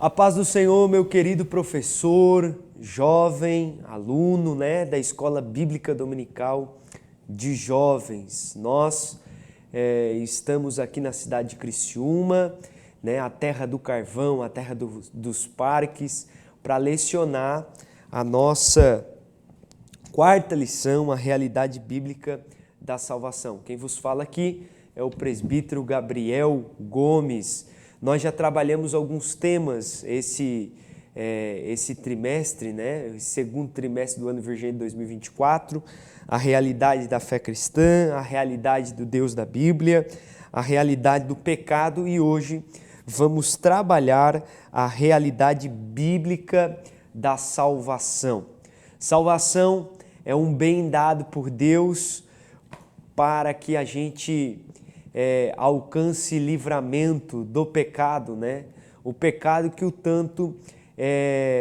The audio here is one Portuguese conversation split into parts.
A paz do Senhor, meu querido professor, jovem, aluno, da Escola Bíblica Dominical de Jovens. Nós estamos aqui na cidade de Criciúma, a terra do carvão, a terra dos parques, para lecionar a nossa quarta lição, a realidade bíblica da salvação. Quem vos fala aqui é o presbítero Gabriel Gomes. Nós já trabalhamos alguns temas esse trimestre, segundo trimestre do ano Virgênio 2024, a realidade da fé cristã, a realidade do Deus da Bíblia, a realidade do pecado, e hoje vamos trabalhar a realidade bíblica da salvação. Salvação é um bem dado por Deus para que a gente alcance livramento do pecado, o pecado que o tanto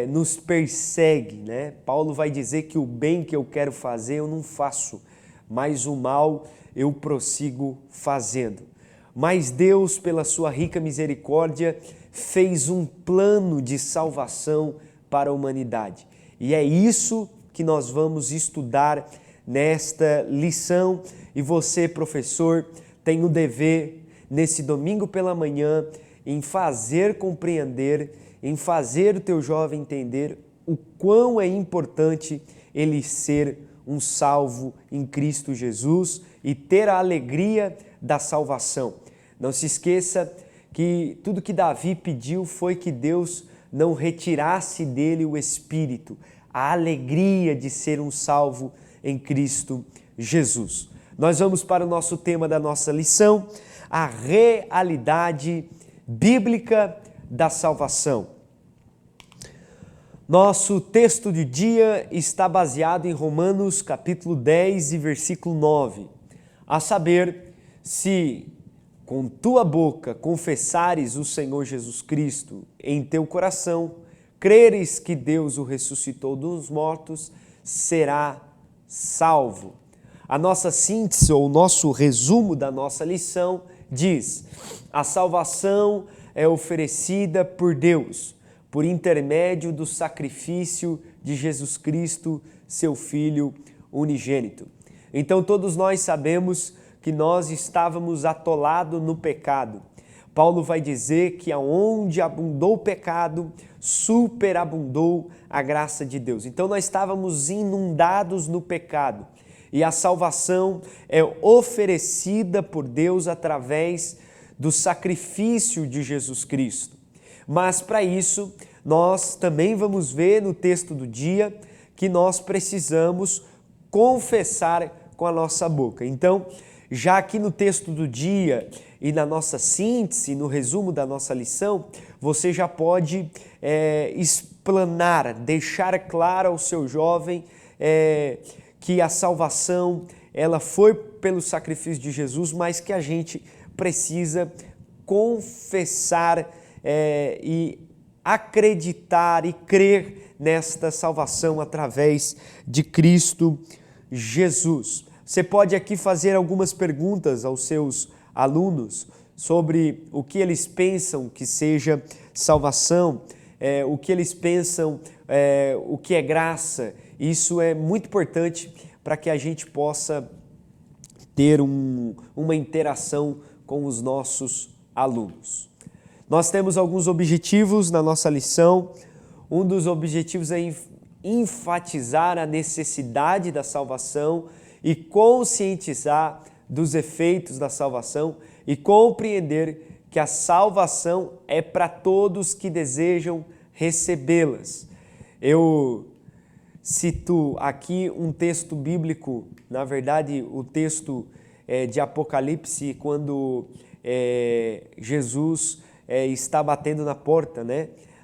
nos persegue, Paulo vai dizer que o bem que eu quero fazer eu não faço, mas o mal eu prossigo fazendo. Mas Deus, pela sua rica misericórdia, fez um plano de salvação para a humanidade. E é isso que nós vamos estudar nesta lição. E você, professor, tem o dever, nesse domingo pela manhã, em fazer compreender, em fazer o teu jovem entender o quão é importante ele ser um salvo em Cristo Jesus e ter a alegria da salvação. Não se esqueça que tudo que Davi pediu foi que Deus não retirasse dele o Espírito, a alegria de ser um salvo em Cristo Jesus. Nós vamos para o nosso tema da nossa lição, a realidade bíblica da salvação. Nosso texto de dia está baseado em Romanos capítulo 10 e versículo 9. A saber, se com tua boca confessares o Senhor Jesus Cristo em teu coração, creres que Deus o ressuscitou dos mortos, será salvo. A nossa síntese, ou o nosso resumo da nossa lição diz: a salvação é oferecida por Deus, por intermédio do sacrifício de Jesus Cristo, seu Filho unigênito. Então todos nós sabemos que nós estávamos atolados no pecado. Paulo vai dizer que aonde abundou o pecado, superabundou a graça de Deus. Então nós estávamos inundados no pecado. E a salvação é oferecida por Deus através do sacrifício de Jesus Cristo. Mas para isso, nós também vamos ver no texto do dia que nós precisamos confessar com a nossa boca. Então, já aqui no texto do dia e na nossa síntese, no resumo da nossa lição, você já pode explanar, deixar claro ao seu jovem que a salvação ela foi pelo sacrifício de Jesus, mas que a gente precisa confessar e acreditar e crer nesta salvação através de Cristo Jesus. Você pode aqui fazer algumas perguntas aos seus alunos sobre o que eles pensam que seja salvação, o que eles pensam, o que é graça. Isso é muito importante para que a gente possa ter uma interação com os nossos alunos. Nós temos alguns objetivos na nossa lição. Um dos objetivos é enfatizar a necessidade da salvação e conscientizar dos efeitos da salvação e compreender que a salvação é para todos que desejam recebê-las. Eu cito aqui um texto bíblico, na verdade o texto de Apocalipse, quando Jesus está batendo na porta,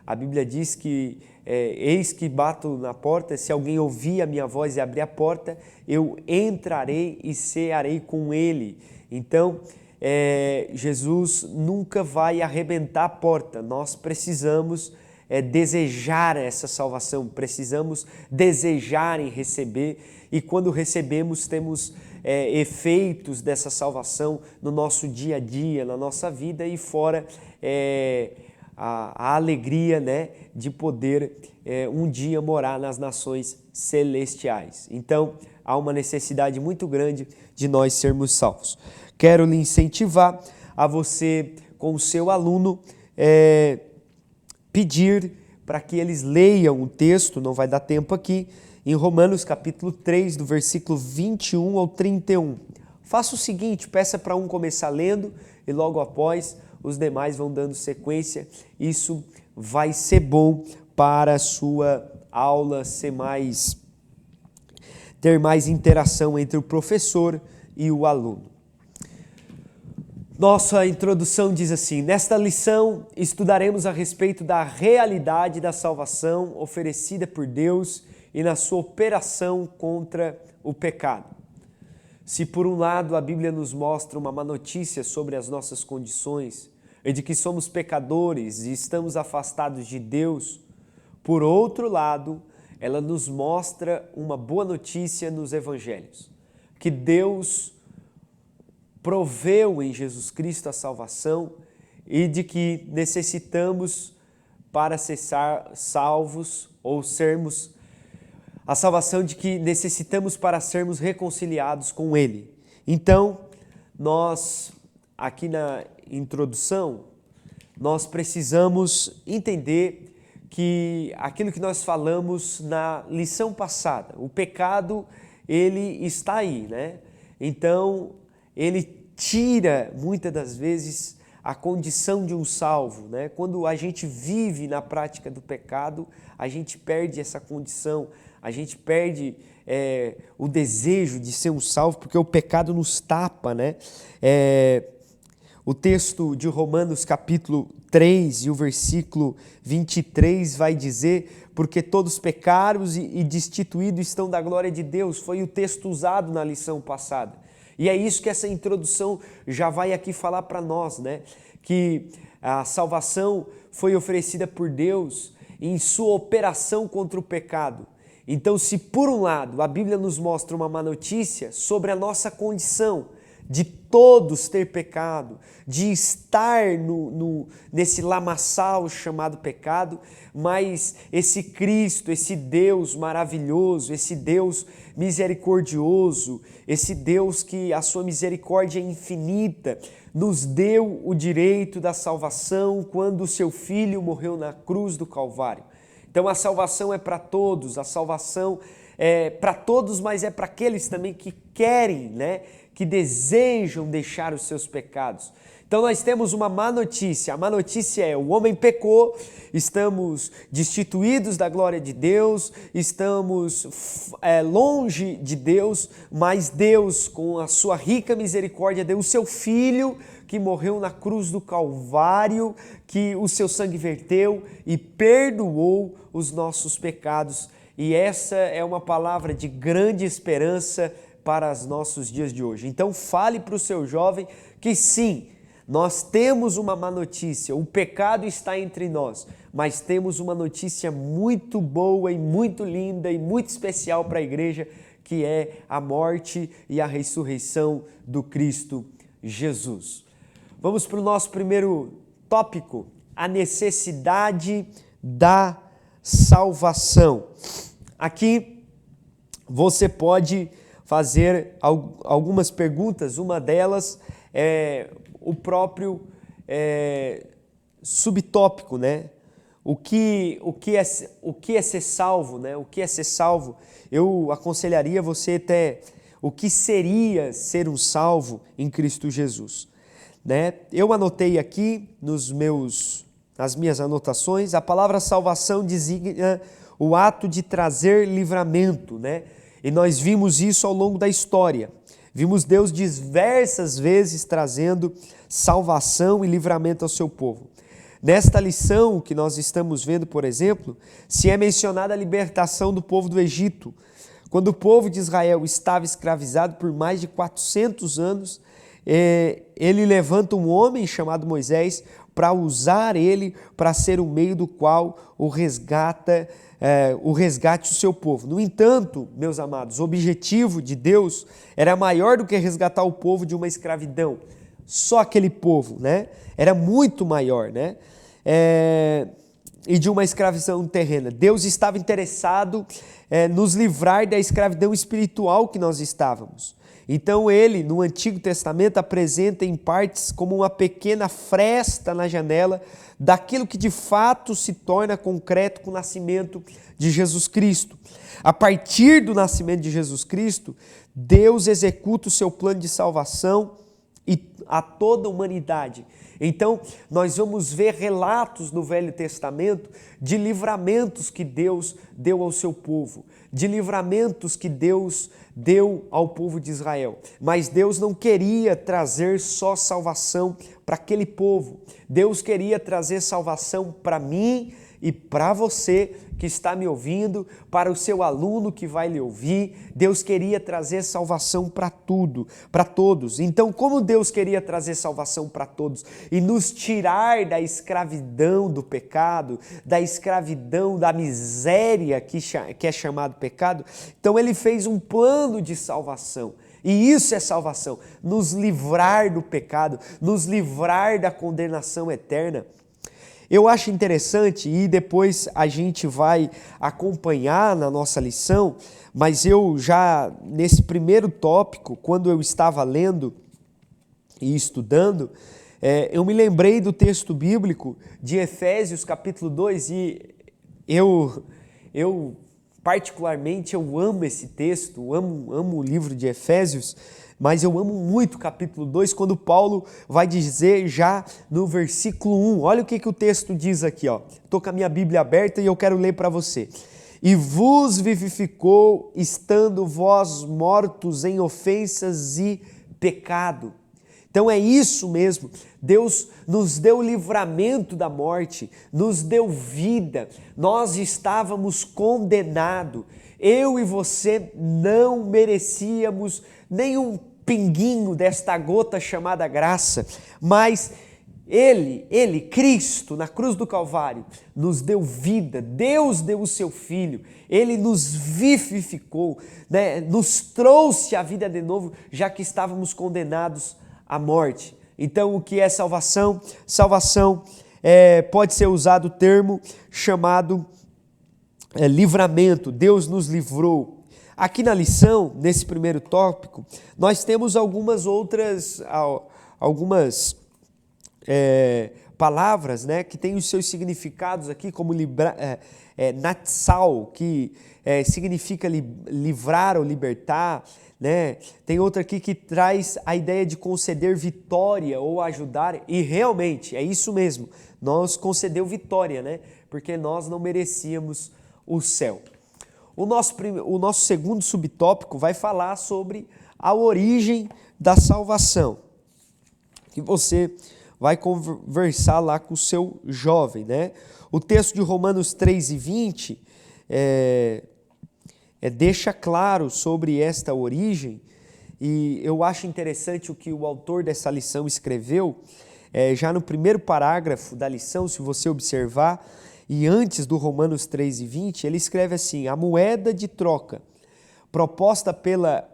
A Bíblia diz que eis que bato na porta, se alguém ouvir a minha voz e abrir a porta, eu entrarei e cearei com ele. Então, Jesus nunca vai arrebentar a porta, nós precisamos desejar essa salvação, precisamos desejar em receber, e quando recebemos temos efeitos dessa salvação no nosso dia a dia, na nossa vida e fora a alegria, né, de poder um dia morar nas nações celestiais. Então, há uma necessidade muito grande de nós sermos salvos. Quero lhe incentivar a você, com o seu aluno, pedir para que eles leiam o texto, não vai dar tempo aqui, em Romanos capítulo 3, do versículo 21 ao 31. Faça o seguinte, peça para um começar lendo e logo após os demais vão dando sequência. Isso vai ser bom para a sua aula ter mais interação entre o professor e o aluno. Nossa introdução diz assim: nesta lição estudaremos a respeito da realidade da salvação oferecida por Deus e na sua operação contra o pecado. Se por um lado a Bíblia nos mostra uma má notícia sobre as nossas condições e de que somos pecadores e estamos afastados de Deus, por outro lado, ela nos mostra uma boa notícia nos evangelhos, que Deus proveu em Jesus Cristo a salvação e de que necessitamos para ser salvos ou sermos a salvação de que necessitamos para sermos reconciliados com Ele. Então, nós, aqui na introdução, nós precisamos entender que aquilo que nós falamos na lição passada, o pecado, ele está aí, né? Então, ele tira, muitas das vezes, a condição de um salvo, né? Quando a gente vive na prática do pecado, a gente perde essa condição, a gente perde o desejo de ser um salvo, porque o pecado nos tapa, né? O texto de Romanos capítulo 3 e o versículo 23 vai dizer: porque todos pecaram e destituídos estão da glória de Deus. Foi o texto usado na lição passada. E é isso que essa introdução já vai aqui falar para nós, né? Que a salvação foi oferecida por Deus em sua operação contra o pecado. Então, se por um lado a Bíblia nos mostra uma má notícia sobre a nossa condição de todos ter pecado, de estar nesse lamaçal chamado pecado, mas esse Cristo, esse Deus maravilhoso, esse Deus misericordioso, esse Deus que a sua misericórdia é infinita, nos deu o direito da salvação quando o seu Filho morreu na cruz do Calvário. Então a salvação é para todos, a salvação é para todos, mas é para aqueles também que querem, né? Que desejam deixar os seus pecados. Então nós temos uma má notícia. A má notícia é: o homem pecou, estamos destituídos da glória de Deus, estamos longe de Deus, mas Deus, com a sua rica misericórdia, deu o seu Filho que morreu na cruz do Calvário, que o seu sangue verteu e perdoou os nossos pecados. E essa é uma palavra de grande esperança para os nossos dias de hoje. Então fale para o seu jovem que sim, nós temos uma má notícia, o pecado está entre nós, mas temos uma notícia muito boa e muito linda e muito especial para a igreja, que é a morte e a ressurreição do Cristo Jesus. Vamos para o nosso primeiro tópico, a necessidade da salvação. Aqui você pode fazer algumas perguntas, uma delas é o próprio subtópico, né? O que é ser salvo, né? O que é ser salvo? Eu aconselharia você até o que seria ser um salvo em Cristo Jesus, né? Eu anotei aqui nas minhas anotações, a palavra salvação designa o ato de trazer livramento, né? E nós vimos isso ao longo da história. Vimos Deus diversas vezes trazendo salvação e livramento ao seu povo. Nesta lição que nós estamos vendo, por exemplo, se é mencionada a libertação do povo do Egito. Quando o povo de Israel estava escravizado por mais de 400 anos, ele levanta um homem chamado Moisés para usar ele para ser o meio do qual o resgate o seu povo. No entanto, meus amados, o objetivo de Deus era maior do que resgatar o povo de uma escravidão. Só aquele povo, né? Era muito maior, né? e de uma escravidão terrena. Deus estava interessado nos livrar da escravidão espiritual que nós estávamos. Então ele, no Antigo Testamento, apresenta em partes como uma pequena fresta na janela daquilo que de fato se torna concreto com o nascimento de Jesus Cristo. A partir do nascimento de Jesus Cristo, Deus executa o seu plano de salvação a toda a humanidade. Então, nós vamos ver relatos no Velho Testamento de livramentos que Deus deu ao seu povo, de livramentos que Deus deu ao povo de Israel. Mas Deus não queria trazer só salvação para aquele povo. Deus queria trazer salvação para mim e para você que está me ouvindo, para o seu aluno que vai lhe ouvir. Deus queria trazer salvação para tudo, para todos. Então, como Deus queria trazer salvação para todos e nos tirar da escravidão do pecado, da escravidão da miséria que é chamado pecado, então ele fez um plano de salvação. E isso é salvação, nos livrar do pecado, nos livrar da condenação eterna. Eu acho interessante, e depois a gente vai acompanhar na nossa lição, mas eu já, nesse primeiro tópico, quando eu estava lendo e estudando, eu me lembrei do texto bíblico de Efésios capítulo 2, e eu particularmente, eu amo esse texto, amo o livro de Efésios, mas eu amo muito o capítulo 2, quando Paulo vai dizer já no versículo 1, olha o que o texto diz aqui, estou com a minha Bíblia aberta e eu quero ler para você. E vos vivificou, estando vós mortos em ofensas e pecado. Então é isso mesmo, Deus nos deu livramento da morte, nos deu vida, nós estávamos condenados, eu e você não merecíamos nenhum pinguinho desta gota chamada graça, mas Ele, Cristo, na cruz do Calvário, nos deu vida, Deus deu o seu Filho, Ele nos vivificou, né? Nos trouxe a vida de novo, já que estávamos condenados à morte. Então, o que é salvação? Salvação pode ser usado o termo chamado livramento, Deus nos livrou. Aqui na lição, nesse primeiro tópico, nós temos algumas palavras, né, que têm os seus significados aqui, como natsal, que significa livrar ou libertar, né? Tem outra aqui que traz a ideia de conceder vitória ou ajudar, e realmente é isso mesmo, nós concedeu vitória, né? Porque nós não merecíamos o céu. O nosso segundo subtópico vai falar sobre a origem da salvação. E você vai conversar lá com o seu jovem, né? O texto de Romanos 3:20 deixa claro sobre esta origem, e eu acho interessante o que o autor dessa lição escreveu, já no primeiro parágrafo da lição, se você observar, e antes do Romanos 3:20, ele escreve assim: a moeda de troca proposta pela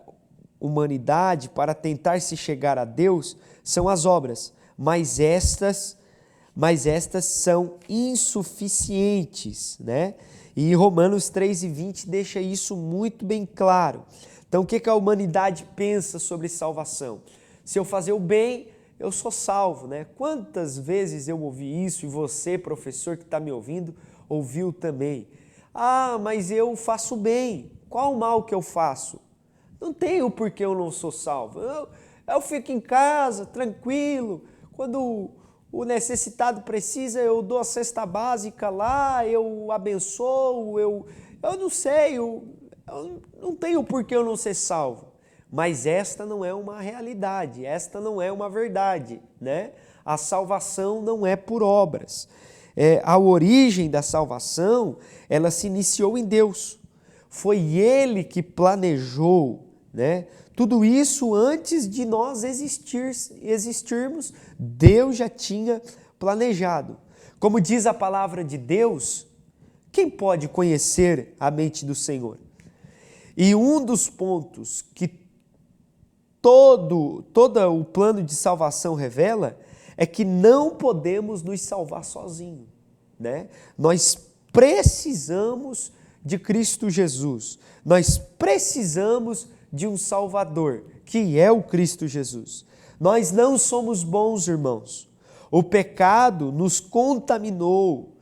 humanidade para tentar se chegar a Deus são as obras, mas estas são insuficientes, né? E Romanos 3:20 deixa isso muito bem claro. Então, o que a humanidade pensa sobre salvação? Se eu fazer o bem, eu sou salvo, né? Quantas vezes eu ouvi isso, e você, professor que está me ouvindo, ouviu também. Ah, mas eu faço bem. Qual o mal que eu faço? Não tenho porque eu não sou salvo. Eu fico em casa, tranquilo. Quando o necessitado precisa, eu dou a cesta básica lá, eu abençoo, eu não sei, eu não tenho por que eu não ser salvo. Mas esta não é uma realidade, esta não é uma verdade, né? A salvação não é por obras. A origem da salvação, ela se iniciou em Deus. Foi Ele que planejou, né? Tudo isso antes de nós existirmos, Deus já tinha planejado. Como diz a palavra de Deus, quem pode conhecer a mente do Senhor? E um dos pontos que todo o plano de salvação revela é que não podemos nos salvar sozinhos, né? Nós precisamos de Cristo Jesus. Nós precisamos de um Salvador, que é o Cristo Jesus. Nós não somos bons, irmãos. O pecado nos contaminou.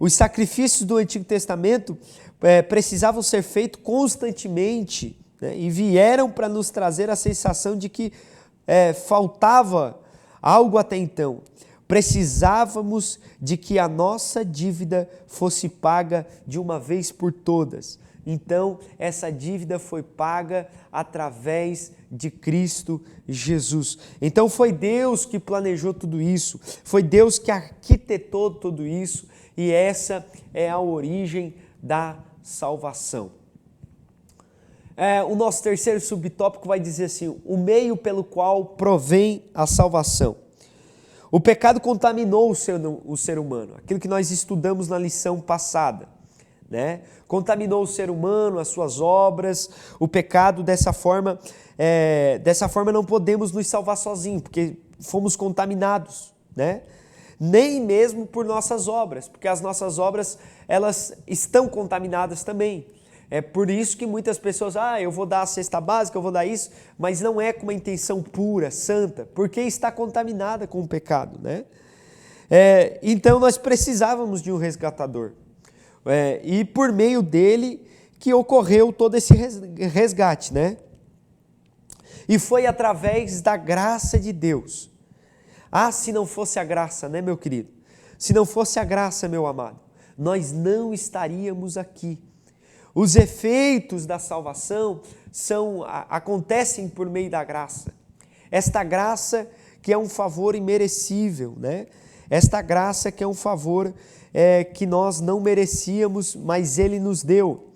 Os sacrifícios do Antigo Testamento precisavam ser feitos constantemente, né? E vieram para nos trazer a sensação de que faltava algo até então. Precisávamos de que a nossa dívida fosse paga de uma vez por todas. Então, essa dívida foi paga através de Cristo Jesus. Então, foi Deus que planejou tudo isso, foi Deus que arquitetou tudo isso, e essa é a origem da salvação. O nosso terceiro subtópico vai dizer assim: o meio pelo qual provém a salvação. O pecado contaminou o ser humano, aquilo que nós estudamos na lição passada, né? Contaminou o ser humano, as suas obras, o pecado. Dessa forma não podemos nos salvar sozinhos, porque fomos contaminados, né? Nem mesmo por nossas obras, porque as nossas obras, elas estão contaminadas também. É por isso que muitas pessoas, eu vou dar a cesta básica, eu vou dar isso, mas não é com uma intenção pura, santa, porque está contaminada com o pecado, né? Então nós precisávamos de um resgatador. E por meio dele que ocorreu todo esse resgate, né? E foi através da graça de Deus. Se não fosse a graça, né, meu querido? Se não fosse a graça, meu amado, nós não estaríamos aqui. Os efeitos da salvação acontecem por meio da graça. Esta graça que é um favor imerecível, né? Esta graça que é um favor que nós não merecíamos, mas Ele nos deu.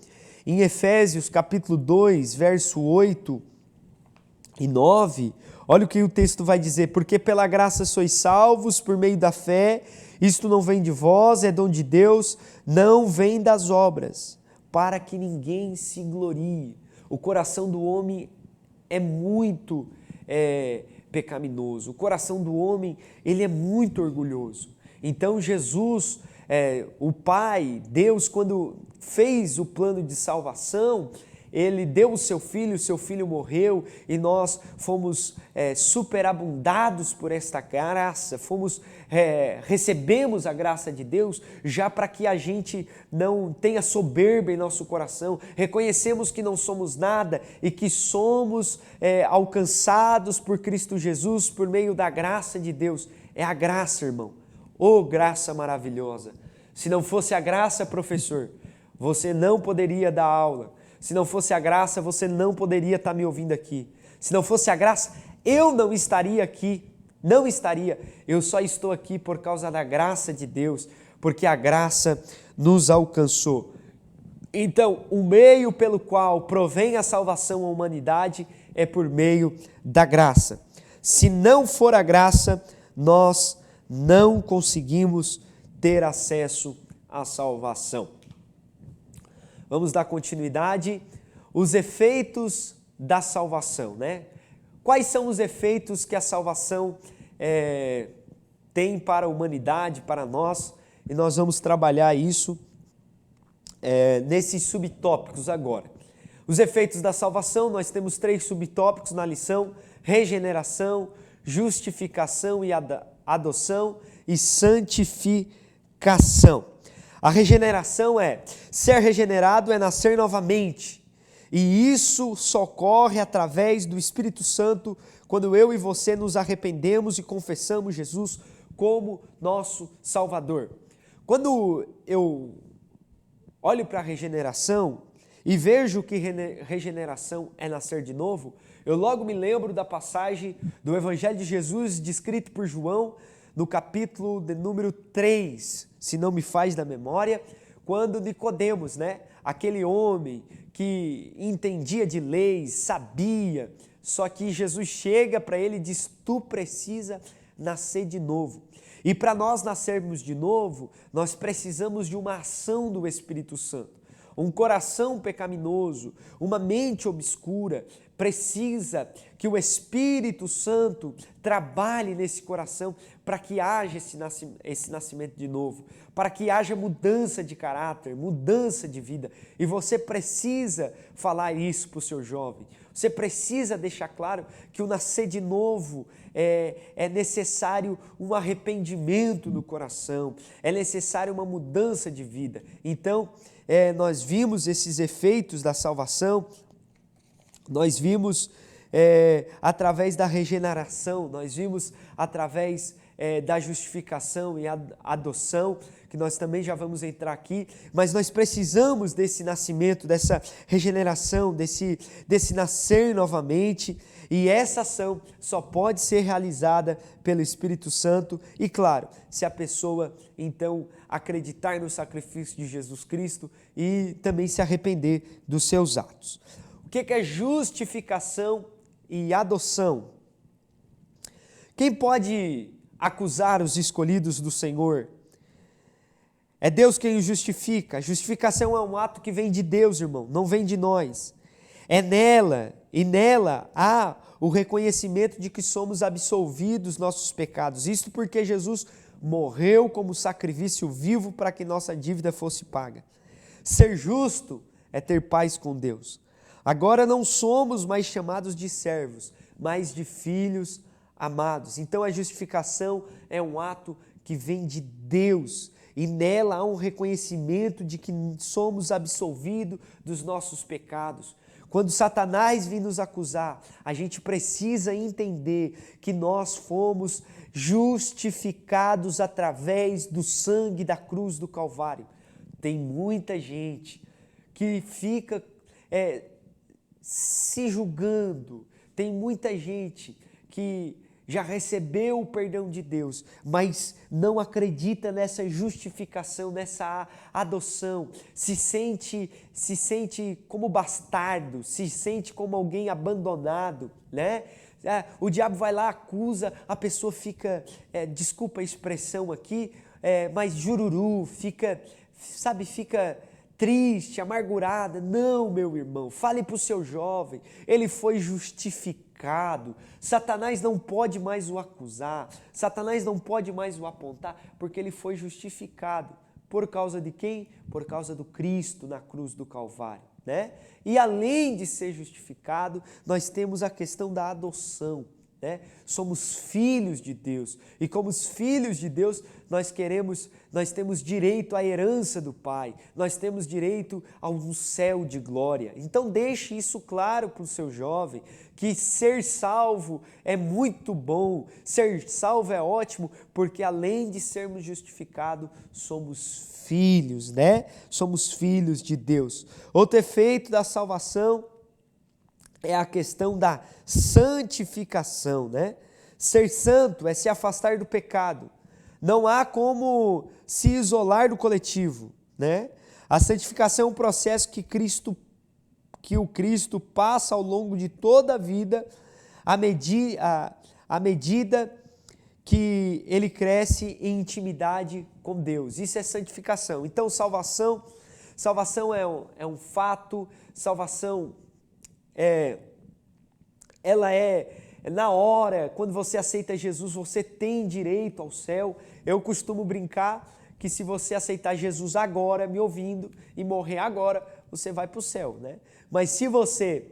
Em Efésios capítulo 2, verso 8 e 9, olha o que o texto vai dizer: porque pela graça sois salvos por meio da fé, isto não vem de vós, é dom de Deus, não vem das obras, para que ninguém se glorie. O coração do homem é muito pecaminoso, o coração do homem ele é muito orgulhoso. Então Jesus, o Pai, Deus, quando fez o plano de salvação, Ele deu o seu filho morreu e nós fomos superabundados por esta graça, recebemos a graça de Deus já para que a gente não tenha soberba em nosso coração, reconhecemos que não somos nada e que somos alcançados por Cristo Jesus por meio da graça de Deus. É a graça, irmão, graça maravilhosa. Se não fosse a graça, professor, você não poderia dar aula. Se não fosse a graça, você não poderia estar me ouvindo aqui. Se não fosse a graça, eu não estaria aqui. Não estaria. Eu só estou aqui por causa da graça de Deus, porque a graça nos alcançou. Então, o meio pelo qual provém a salvação à humanidade é por meio da graça. Se não for a graça, nós não conseguimos ter acesso à salvação. Vamos dar continuidade. Os efeitos da salvação, né? Quais são os efeitos que a salvação tem para a humanidade, para nós? E nós vamos trabalhar isso nesses subtópicos agora. Os efeitos da salvação, nós temos 3 subtópicos na lição: regeneração, justificação e adoção e santificação. A regeneração ser regenerado, é nascer novamente. E isso só ocorre através do Espírito Santo, quando eu e você nos arrependemos e confessamos Jesus como nosso Salvador. Quando eu olho para a regeneração e vejo que regeneração é nascer de novo, eu logo me lembro da passagem do Evangelho de Jesus descrito por João no capítulo de número 3, se não me faz da memória, quando Nicodemos, né, aquele homem que entendia de leis, sabia, só que Jesus chega para ele e diz: tu precisa nascer de novo. E para nós nascermos de novo, nós precisamos de uma ação do Espírito Santo. Um coração pecaminoso, uma mente obscura, precisa que o Espírito Santo trabalhe nesse coração para que haja esse nascimento de novo, para que haja mudança de caráter, mudança de vida. E você precisa falar isso para o seu jovem. Você precisa deixar claro que o nascer de novo é necessário um arrependimento no coração, é necessário uma mudança de vida. Então, nós vimos esses efeitos da salvação, nós vimos através da regeneração, nós vimos através da justificação e adoção, que nós também já vamos entrar aqui, mas nós precisamos desse nascimento, dessa regeneração, desse nascer novamente, e essa ação só pode ser realizada pelo Espírito Santo e, claro, se a pessoa então acreditar no sacrifício de Jesus Cristo e também se arrepender dos seus atos. O que é justificação e adoção? Quem pode acusar os escolhidos do Senhor? É Deus quem os justifica. A justificação é um ato que vem de Deus, irmão, não vem de nós. É nela, e nela há o reconhecimento de que somos absolvidos dos nossos pecados. Isto porque Jesus morreu como sacrifício vivo para que nossa dívida fosse paga. Ser justo é ter paz com Deus. Agora não somos mais chamados de servos, mas de filhos amados. Então a justificação é um ato que vem de Deus e nela há um reconhecimento de que somos absolvidos dos nossos pecados. Quando Satanás vem nos acusar, a gente precisa entender que nós fomos justificados através do sangue da cruz do Calvário. Tem muita gente que fica se julgando, tem muita gente que já recebeu o perdão de Deus, mas não acredita nessa justificação, nessa adoção, se sente como bastardo, se sente como alguém abandonado, né? O diabo vai lá, acusa, a pessoa fica, desculpa a expressão aqui, mas jururu, fica triste, amargurada. Não, meu irmão, fale para o seu jovem, ele foi justificado. Satanás não pode mais o acusar, Satanás não pode mais o apontar, porque ele foi justificado. Por causa de quem? Por causa do Cristo na cruz do Calvário, né? E além de ser justificado, nós temos a questão da adoção, né? Somos filhos de Deus e como os filhos de Deus nós temos direito à herança do Pai, nós temos direito a um céu de glória. Então deixe isso claro para o seu jovem, que ser salvo é muito bom, ser salvo é ótimo, porque além de sermos justificados, somos filhos, né? Somos filhos de Deus. Outro efeito da salvação é a questão da santificação, né? Ser santo é se afastar do pecado. Não há como se isolar do coletivo, né? A santificação é um processo que o Cristo passa ao longo de toda a vida, à medida que ele cresce em intimidade com Deus. Isso é santificação. Então, salvação é um fato, salvação ela é na hora, quando você aceita Jesus, você tem direito ao céu. Eu costumo brincar que se você aceitar Jesus agora, me ouvindo, e morrer agora, você vai para o céu, né? Mas se você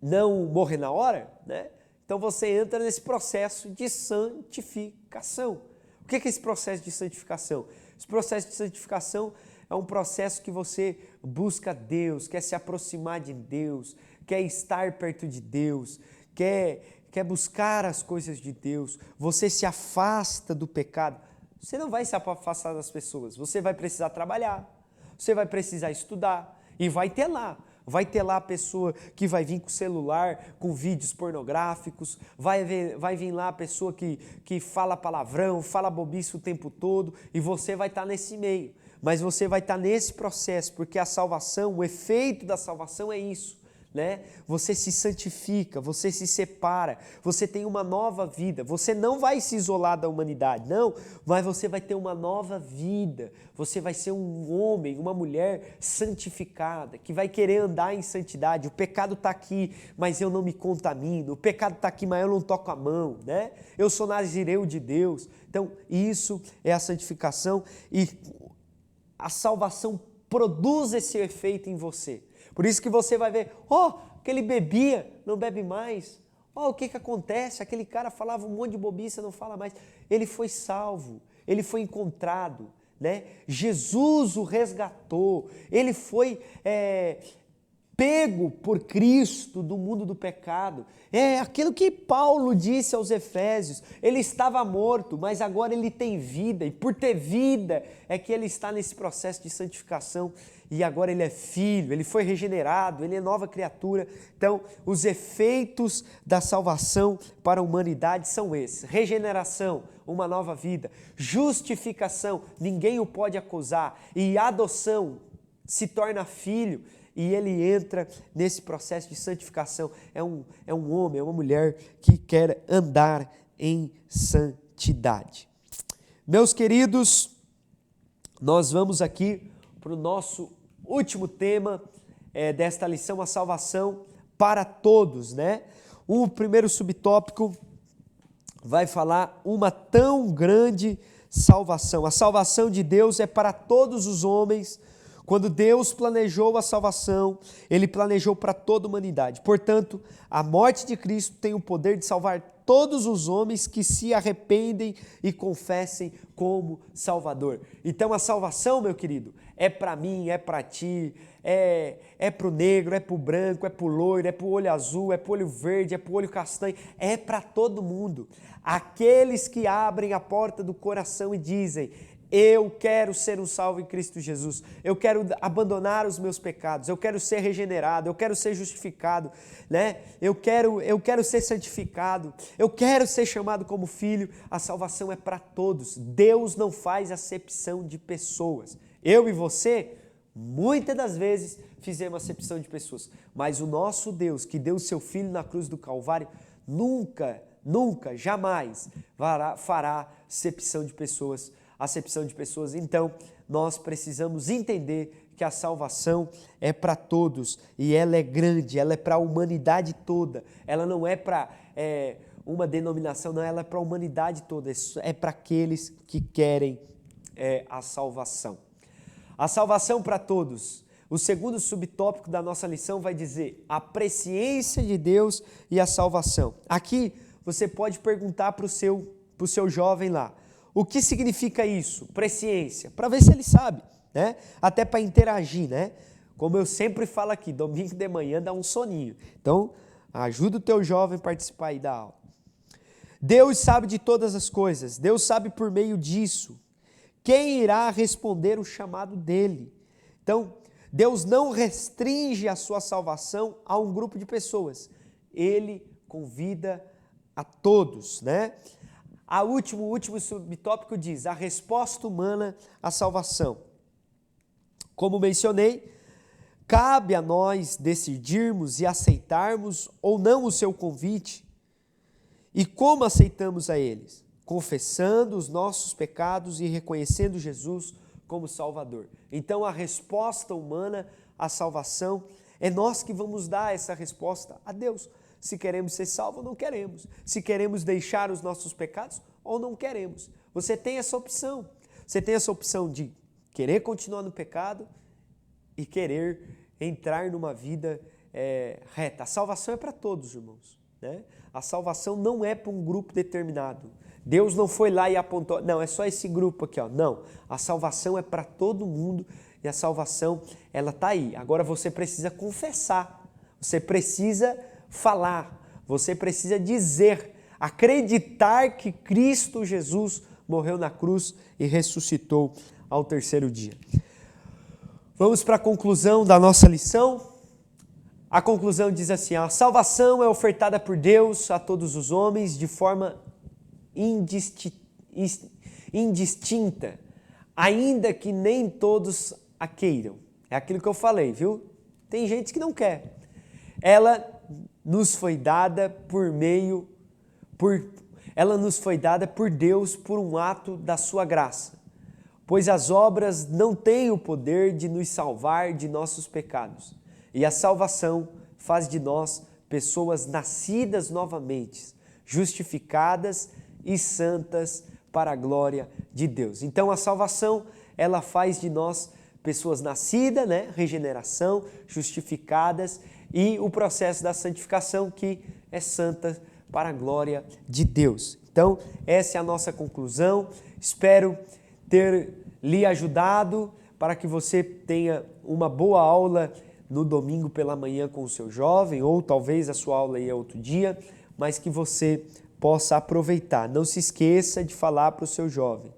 não morrer na hora, né? Então você entra nesse processo de santificação. O que é esse processo de santificação? Esse processo de santificação é um processo que você busca Deus, quer se aproximar de Deus, quer estar perto de Deus, quer buscar as coisas de Deus. Você se afasta do pecado. Você não vai se afastar das pessoas, você vai precisar trabalhar, você vai precisar estudar e vai ter lá a pessoa que vai vir com o celular, com vídeos pornográficos, vai vir lá a pessoa que fala palavrão, fala bobice o tempo todo, e você vai estar nesse meio. Mas você vai estar nesse processo, porque a salvação, o efeito da salvação é isso, né? Você se santifica, você se separa, você tem uma nova vida. Você não vai se isolar da humanidade, não, mas você vai ter uma nova vida. Você vai ser um homem, uma mulher santificada, que vai querer andar em santidade. O pecado está aqui, mas eu não me contamino. O pecado está aqui, mas eu não toco a mão, né? Eu sou nazireu de Deus. Então, isso é a santificação e a salvação produz esse efeito em você. Por isso que você vai ver, que ele bebia, não bebe mais. O que acontece? Aquele cara falava um monte de bobiça, não fala mais. Ele foi salvo, ele foi encontrado, né? Jesus o resgatou, ele foi pego por Cristo do mundo do pecado. É aquilo que Paulo disse aos Efésios, ele estava morto, mas agora ele tem vida, e por ter vida é que ele está nesse processo de santificação, e agora ele é filho, ele foi regenerado, ele é nova criatura. Então, os efeitos da salvação para a humanidade são esses: regeneração, uma nova vida; justificação, ninguém o pode acusar; e adoção, se torna filho, e ele entra nesse processo de santificação. É um homem, é uma mulher que quer andar em santidade. Meus queridos, nós vamos aqui para o nosso último tema desta lição, a salvação para todos, né? O primeiro subtópico vai falar uma tão grande salvação. A salvação de Deus é para todos os homens. Quando Deus planejou a salvação, Ele planejou para toda a humanidade. Portanto, a morte de Cristo tem o poder de salvar todos os homens que se arrependem e confessem como Salvador. Então a salvação, meu querido, é para mim, é para ti, é para o negro, é para o branco, é para o loiro, é para o olho azul, é para o olho verde, é para o olho castanho, é para todo mundo. Aqueles que abrem a porta do coração e dizem: eu quero ser um salvo em Cristo Jesus, eu quero abandonar os meus pecados, eu quero ser regenerado, eu quero ser justificado, né? Eu quero ser santificado, eu quero ser chamado como filho. A salvação é para todos. Deus não faz acepção de pessoas. Eu e você, muitas das vezes, fizemos acepção de pessoas, mas o nosso Deus, que deu o seu Filho na cruz do Calvário, nunca, jamais fará acepção de pessoas. Então, nós precisamos entender que a salvação é para todos e ela é grande, ela é para a humanidade toda. Ela não é para uma denominação, não, ela é para a humanidade toda, é para aqueles que querem a salvação. A salvação para todos. O segundo subtópico da nossa lição vai dizer a presciência de Deus e a salvação. Aqui você pode perguntar para o seu jovem lá: o que significa isso? Presciência, para ver se ele sabe, né? Até para interagir, né? Como eu sempre falo aqui, domingo de manhã dá um soninho. Então, ajuda o teu jovem a participar aí da aula. Deus sabe de todas as coisas, Deus sabe por meio disso quem irá responder o chamado dele. Então, Deus não restringe a sua salvação a um grupo de pessoas. Ele convida a todos, né? O último subtópico diz a resposta humana à salvação. Como mencionei, cabe a nós decidirmos e aceitarmos ou não o seu convite. E como aceitamos a eles? Confessando os nossos pecados e reconhecendo Jesus como Salvador. Então a resposta humana à salvação é nós que vamos dar essa resposta a Deus. Se queremos ser salvos ou não queremos. Se queremos deixar os nossos pecados ou não queremos. Você tem essa opção. Você tem essa opção de querer continuar no pecado e querer entrar numa vida reta. A salvação é para todos, irmãos, né? A salvação não é para um grupo determinado. Deus não foi lá e apontou, não, é só esse grupo aqui, ó. Não, a salvação é para todo mundo e a salvação, ela está aí. Agora você precisa confessar, você precisa falar, você precisa dizer, acreditar que Cristo Jesus morreu na cruz e ressuscitou ao terceiro dia. Vamos para a conclusão da nossa lição. A conclusão diz assim: a salvação é ofertada por Deus a todos os homens de forma indistinta, ainda que nem todos a queiram. É aquilo que eu falei, viu? Tem gente que não quer. ela nos foi dada ela nos foi dada por Deus por um ato da sua graça, pois as obras não têm o poder de nos salvar de nossos pecados, e a salvação faz de nós pessoas nascidas novamente, justificadas e santas para a glória de Deus. Então a salvação, ela faz de nós pessoas nascidas, regeneração, justificadas, e o processo da santificação que é santa para a glória de Deus. Então, essa é a nossa conclusão. Espero ter lhe ajudado para que você tenha uma boa aula no domingo pela manhã com o seu jovem, ou talvez a sua aula aí é outro dia, mas que você possa aproveitar. Não se esqueça de falar para o seu jovem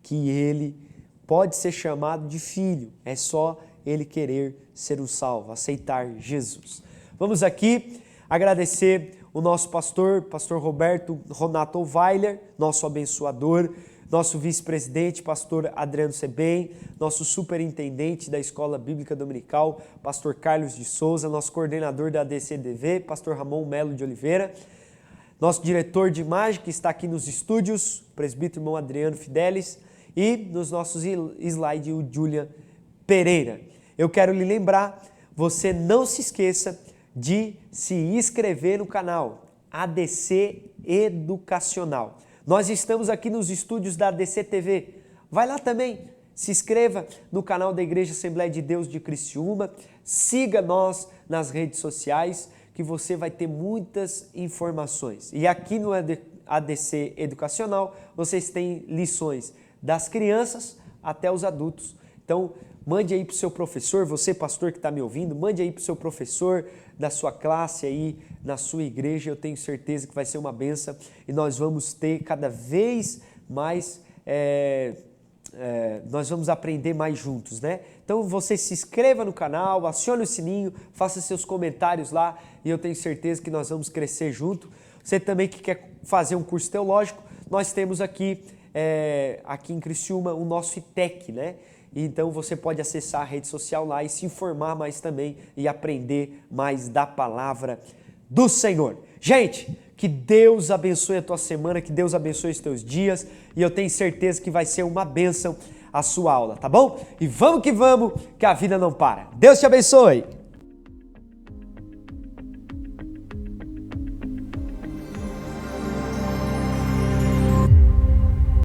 que ele pode ser chamado de filho, é só ele querer ser um salvo, aceitar Jesus. Vamos aqui agradecer o nosso pastor Roberto Ronato Weiler, nosso abençoador, nosso vice-presidente, pastor Adriano Sebem, nosso superintendente da Escola Bíblica Dominical, pastor Carlos de Souza, nosso coordenador da ADCDV, pastor Ramon Melo de Oliveira, nosso diretor de imagem que está aqui nos estúdios, presbítero irmão Adriano Fidelis, e nos nossos slides o Julian Pereira. Eu quero lhe lembrar, você não se esqueça de se inscrever no canal ADC Educacional. Nós estamos aqui nos estúdios da ADC TV. Vai lá também, se inscreva no canal da Igreja Assembleia de Deus de Criciúma, siga nós nas redes sociais, que você vai ter muitas informações. E aqui no ADC Educacional, vocês têm lições das crianças até os adultos. Então, mande aí para o seu professor, você pastor que está me ouvindo, mande aí para o seu professor da sua classe aí, na sua igreja, eu tenho certeza que vai ser uma bênção e nós vamos ter cada vez mais, nós vamos aprender mais juntos, né? Então você se inscreva no canal, acione o sininho, faça seus comentários lá e eu tenho certeza que nós vamos crescer junto. Você também que quer fazer um curso teológico, nós temos aqui em Criciúma o nosso ITEC, né? Então você pode acessar a rede social lá e se informar mais também e aprender mais da palavra do Senhor. Gente, que Deus abençoe a tua semana, que Deus abençoe os teus dias e eu tenho certeza que vai ser uma bênção a sua aula, tá bom? E vamos que a vida não para. Deus te abençoe!